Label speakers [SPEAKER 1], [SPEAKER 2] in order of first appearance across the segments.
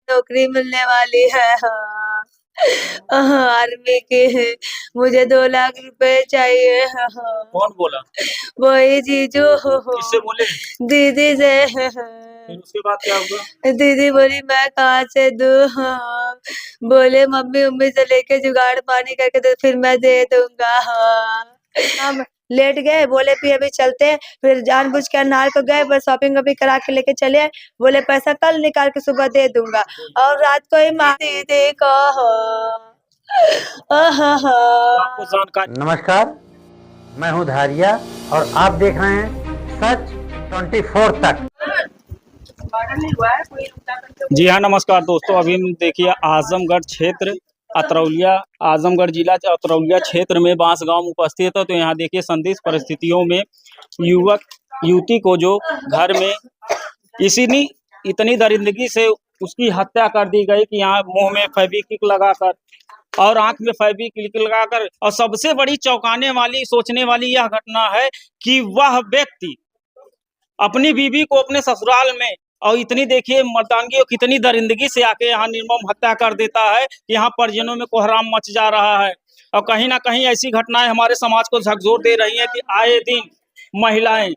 [SPEAKER 1] नौकरी मिलने वाली है। हाँ। आर्मी की है। मुझे 2 लाख रुपए चाहिए। हाँ।
[SPEAKER 2] कौन बोला?
[SPEAKER 1] वही जीजू।
[SPEAKER 2] किससे बोले?
[SPEAKER 1] दीदी से।
[SPEAKER 2] फिर उसके बाद क्या हुआ?
[SPEAKER 1] दीदी बोली मैं कहाँ से दूँ। हाँ। बोले मम्मी उम्मी से लेके जुगाड़ पानी करके दे, फिर मैं दे दूंगा। हाँ। हम लेट गए, बोले फिर अभी चलते हैं, फिर जानबूझ के अनार को गए, बस शॉपिंग अभी करा के लेके चले आए। बोले पैसा कल निकाल के सुबह दे दूंगा, और रात को ही माँ दीदी को।
[SPEAKER 2] तो आपको जानकारी?
[SPEAKER 3] नमस्कार, मैं हूं धारिया और आप देख रहे हैं सच 24 तक।
[SPEAKER 2] जी हाँ, नमस्कार दोस्तों। अभी देखिए आजमगढ़ क्षेत्र अतरौलिया, आजमगढ़ जिला अतरौलिया क्षेत्र में बांस गांव में उपस्थित है। तो यहाँ देखिए संदिग्ध परिस्थितियों में युवक युवती को जो घर में इतनी दरिंदगी से उसकी हत्या कर दी गई कि यहाँ मुंह में फेविक्विक लगाकर और आंख में फेविक्विक लगाकर, और सबसे बड़ी चौंकाने वाली सोचने वाली यह घटना है कि वह व्यक्ति अपनी बीवी को अपने ससुराल में, और इतनी देखिए मर्दानगी और कितनी दरिंदगी से आके यहाँ निर्मम हत्या कर देता है। यहाँ परिजनों में कोहराम मच जा रहा है, और कहीं ना कहीं ऐसी घटनाएं हमारे समाज को झकझोर दे रही हैं कि आए दिन महिलाएं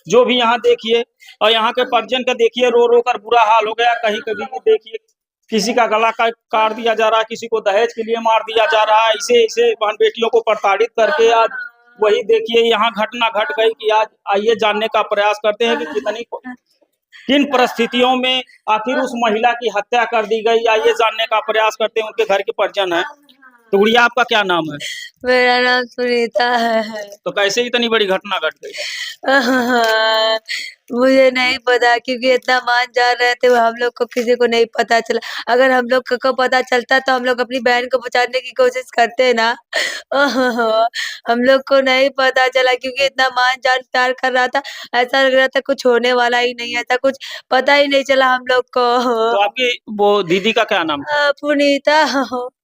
[SPEAKER 2] जो भी यहाँ देखिए, और यहाँ के परिजन का देखिए रो रो कर बुरा हाल हो गया। कहीं कभी देखिए किसी का गला काट दिया जा रहा है, किसी को दहेज के लिए मार दिया जा रहा है। ऐसे ऐसे बहन बेटियों को प्रताड़ित करके आज वही देखिए यहाँ घटना घट गई कि आज आइए जानने का प्रयास करते हैं कि किन परिस्थितियों में आखिर उस महिला की हत्या कर दी गई। आइए जानने का प्रयास करते हैं, उनके घर के परिजन है। तो गुड़िया, आपका क्या नाम है?
[SPEAKER 1] मेरा नाम सुनीता है।
[SPEAKER 2] तो कैसे इतनी बड़ी घटना घट गई?
[SPEAKER 1] मुझे नहीं पता, क्योंकि इतना मान जा रहे थे, हम लोग को किसी को नहीं पता चला। अगर हम लोग को पता चलता तो हम लोग अपनी बहन को बचाने की कोशिश करते ना। हम लोग को नहीं पता चला, क्योंकि इतना मान जान प्यार कर रहा था, ऐसा लग रहा था कुछ होने वाला ही नहीं है, ऐसा कुछ पता ही नहीं चला हम लोग को।
[SPEAKER 2] तो आपकी वो दीदी का क्या नाम था?
[SPEAKER 1] पुनीता।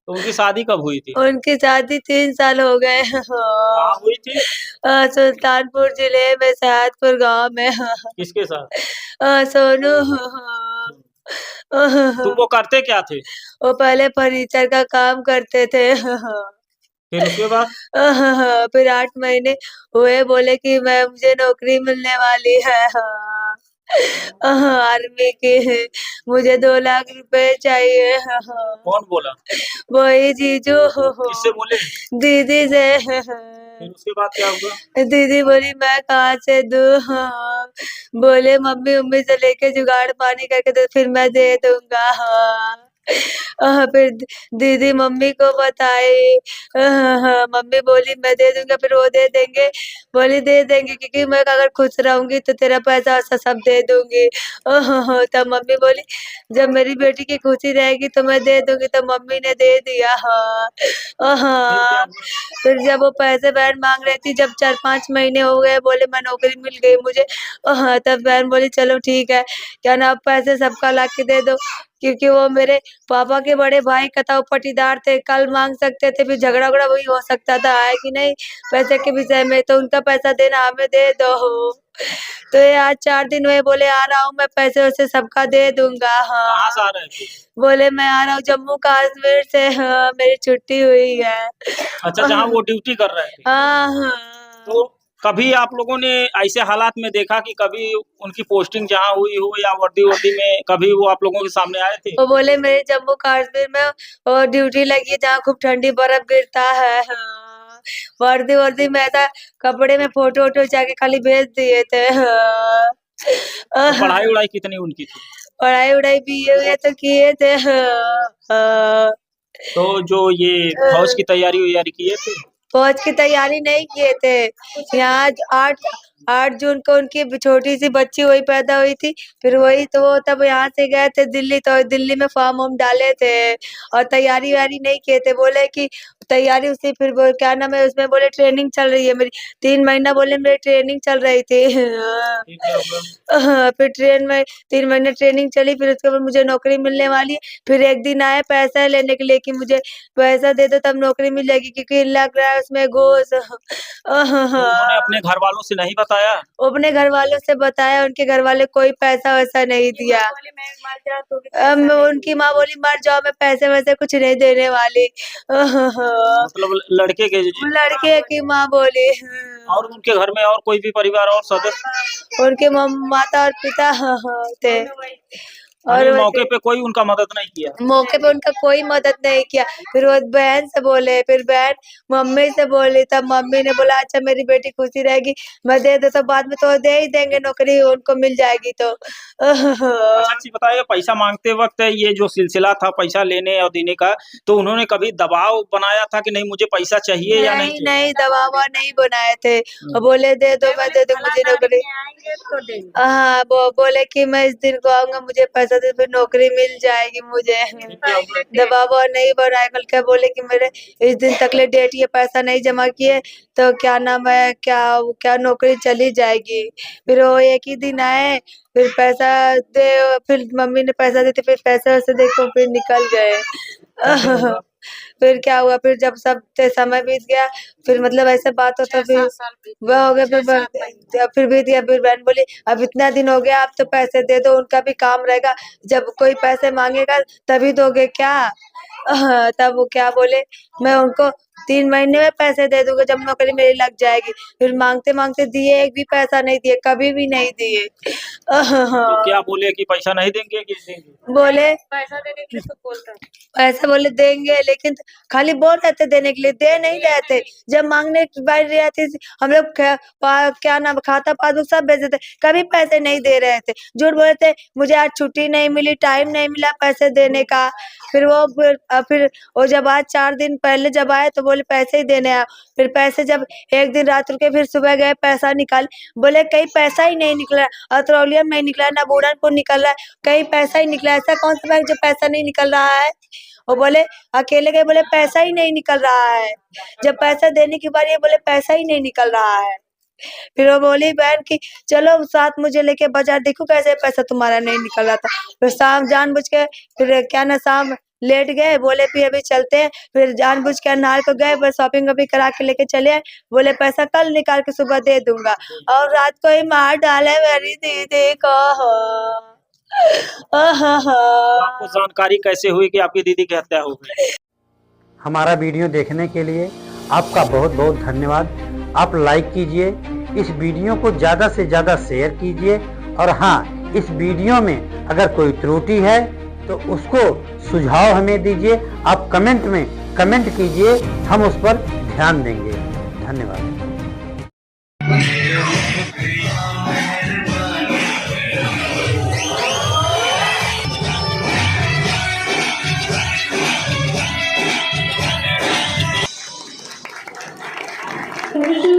[SPEAKER 2] तो उनकी शादी कब हुई थी?
[SPEAKER 1] उनकी शादी 3 साल हो गए।
[SPEAKER 2] कहाँ हुई थी?
[SPEAKER 1] सुल्तानपुर जिले में सहादपुर गांव में।
[SPEAKER 2] किसके साथ?
[SPEAKER 1] सोनू।
[SPEAKER 2] तो वो करते क्या थे?
[SPEAKER 1] वो पहले फर्नीचर का काम करते थे।
[SPEAKER 2] फिर उसके बाद?
[SPEAKER 1] फिर 8 महीने हुए, बोले कि मुझे नौकरी मिलने वाली है। आर्मी की है। मुझे 2 लाख रुपए चाहिए।
[SPEAKER 2] कौन बोला?
[SPEAKER 1] वही जीजू।
[SPEAKER 2] किससे बोले?
[SPEAKER 1] दीदी से।
[SPEAKER 2] फिर उसके बाद क्या हुआ?
[SPEAKER 1] दीदी बोली मैं कहाँ से दूँ। हाँ। बोले मम्मी उम्मी से लेके जुगाड़ पानी करके दे, फिर मैं दे दूंगा। हाँ। फिर दीदी मम्मी को बताई। मम्मी बोली मैं दे दूंगा, फिर वो दे देंगे। बोली दे देंगे, क्योंकि मैं अगर खुश रहूंगी तो तेरा पैसा वैसा सब दे दूंगी। तब मम्मी बोली जब मेरी बेटी की खुशी रहेगी तो मैं दे दूंगी, तो मम्मी ने दे दिया। हाँ। हाँ। फिर जब वो पैसे बहन मांग रही थी, जब 4-5 महीने हो गए, बोले मैं नौकरी मिल गई मुझे। हाँ, तब बहन बोली चलो ठीक है, क्या ना, पैसे सबका ला के दे दो, क्योंकि वो मेरे पापा के बड़े भाई कताऊ पटीदार थे, कल मांग सकते थे, फिर झगड़ा उगड़ा वही हो सकता था, है कि नहीं, पैसे के विषय में। तो उनका पैसा देना हमें दे दो। तो ये आज 4 दिन हुए, बोले आ रहा हूँ मैं, पैसे वैसे सबका दे दूंगा। हाँ।
[SPEAKER 2] कहाँ से आ रहे थे?
[SPEAKER 1] बोले मैं आ रहा हूँ जम्मू कश्मीर से। हाँ, मेरी छुट्टी हुई है।
[SPEAKER 2] अच्छा, जहाँ वो ड्यूटी कर रहे थे।
[SPEAKER 1] हाँ। हाँ।
[SPEAKER 2] तो कभी आप लोगों ने ऐसे हालात में देखा कि कभी उनकी पोस्टिंग जहाँ हुई हो या वर्दी वर्दी में कभी वो आप लोगों के सामने आए थे?
[SPEAKER 1] वो बोले मेरे जम्मू कश्मीर में और ड्यूटी लगी है, जहाँ खूब ठंडी बर्फ गिरता है। हाँ। वर्दी वर्दी में ऐसा कपड़े में फोटो वोटो जाके खाली भेज दिए थे। हाँ।
[SPEAKER 2] तो पढ़ाई उड़ाई कितनी उनकी थी?
[SPEAKER 1] पढ़ाई उड़ाई बीए हुए तो किए थे। हाँ।
[SPEAKER 2] तो जो ये फौज की तैयारी वैयारी किए थे?
[SPEAKER 1] फौज की तैयारी नहीं किए थे। यहाँ 8 जून को उनकी छोटी सी बच्ची वही पैदा हुई थी, फिर वही तो वो तब यहाँ से गए थे दिल्ली, तो दिल्ली में फॉर्म डाले थे, और तैयारी वारी नहीं किए थे। बोले कि तैयारी उसी फिर वो क्या नाम है उसमें बोले ट्रेनिंग चल रही है मेरी 3 महीना बोले मेरी ट्रेनिंग चल रही थी।
[SPEAKER 2] फिर क्या हुआ?
[SPEAKER 1] फिर 3 महीने ट्रेनिंग चली फिर उसके बाद मुझे नौकरी मिलने वाली है। फिर एक दिन आए पैसा लेने के लिए कि मुझे पैसा दे दो तब नौकरी मिल जाएगी क्योंकि लग रहा है उसमें घूस।
[SPEAKER 2] तो उन्होंने अपने घर वालों से नहीं बताया?
[SPEAKER 1] अपने घर वालों से बताया उनके घर वाले कोई पैसा वैसा नहीं दिया। उनकी माँ बोली मर जाओ मैं पैसे वैसे कुछ नहीं देने वाली।
[SPEAKER 2] मतलब लड़के के
[SPEAKER 1] लड़के की माँ बोली।
[SPEAKER 2] और उनके घर में और कोई भी परिवार और सदस्य?
[SPEAKER 1] उनके माता और पिता थे
[SPEAKER 2] और
[SPEAKER 1] और
[SPEAKER 2] मौके पे कोई उनका मदद नहीं किया?
[SPEAKER 1] मौके पे उनका कोई मदद नहीं किया। फिर वो बहन से बोले फिर बहन मम्मी से बोली तब मम्मी ने बोला अच्छा मेरी बेटी खुशी रहेगी मैं दे दे तो बाद में तो दे ही देंगे नौकरी उनको मिल जाएगी तो।
[SPEAKER 2] अच्छा जी बताइए पैसा मांगते वक्त ये जो सिलसिला था पैसा लेने और देने का तो उन्होंने कभी दबाव बनाया था कि नहीं मुझे पैसा चाहिए या नहीं चाहिए?
[SPEAKER 1] नहीं दबाव नहीं बनाए थे और बोले दे दो मैं दे दूँ मुझे नौकरी। हाँ वो बोले कि मैं इस दिन को आऊंगा मुझे पैसा दे फिर नौकरी मिल जाएगी मुझे। दबाव नहीं बनाए कल क्या बोले कि मेरे इस दिन तक ले डेट ये पैसा नहीं जमा किए तो क्या नाम है क्या नौकरी चली जाएगी। फिर वो एक ही दिन आए फिर पैसा दे फिर मम्मी ने पैसा देते फिर पैसे वैसे देखो फिर निकल गए। फिर क्या हुआ फिर जब सब समय बीत गया फिर मतलब ऐसे बात होता फिर वह हो गया फिर बीत गया फिर बहन बोली अब इतना दिन हो गया आप तो पैसे दे दो उनका भी काम रहेगा जब कोई पैसे मांगेगा तभी दोगे क्या। तब वो क्या बोले मैं उनको 3 महीने में पैसे दे दूंगा जब नौकरी मेरी लग जाएगी। फिर मांगते मांगते दिए एक भी पैसा नहीं दिए कभी भी नहीं दिए।
[SPEAKER 2] तो क्या बोले कि पैसा नहीं देंगे कि देंगे?
[SPEAKER 1] बोले पैसा देने के लिए तो बोलता पैसा बोले देंगे लेकिन खाली बोल रहे थे देने के लिए दे नहीं रहे थे। जब मांगने की बारी आती थी हम लोग क्या नाम खाता पासबुक सब भेज देते कभी पैसे नहीं दे रहे थे। झूठ बोले थे मुझे आज छुट्टी नहीं मिली टाइम नहीं मिला पैसे देने का। फिर वो जब आज 4 दिन पहले जब आए तो बोले पैसे ही देने आए। फिर पैसे जब एक दिन रात रुके फिर सुबह गए पैसा निकाल बोले कहीं पैसा ही नहीं निकला अतरौलिया में नहीं निकला ना बूढ़नपुर निकल रहा है कहीं पैसा ही निकला ऐसा कौन सा बैंक जो पैसा नहीं निकल रहा है। वो बोले अकेले गए बोले पैसा ही नहीं निकल रहा है जब पैसा देने की बारी है बोले पैसा ही नहीं निकल रहा है। फिर वो बोली बहन की चलो साथ मुझे लेके बाजार देखो कैसे पैसा तुम्हारा नहीं निकल रहा था। फिर शाम जानबूझ के फिर क्या ना शाम लेट गए बोले फिर अभी चलते हैं फिर जानबूझ के अनार को गए बस शॉपिंग अभी करा के लेके चले आए बोले पैसा कल निकाल के सुबह दे दूंगा और रात को ही मार डाले मेरी दीदी को।
[SPEAKER 2] आपको जानकारी कैसे हुई कि आपकी दीदी की हत्या हो गई?
[SPEAKER 3] हमारा वीडियो देखने के लिए आपका बहुत बहुत धन्यवाद। आप लाइक कीजिए, इस वीडियो को ज़्यादा से ज़्यादा शेयर कीजिए और हाँ इस वीडियो में अगर कोई त्रुटि है तो उसको सुझाव हमें दीजिए। आप कमेंट में कमेंट कीजिए हम उस पर ध्यान देंगे। धन्यवाद।
[SPEAKER 4] Thank you.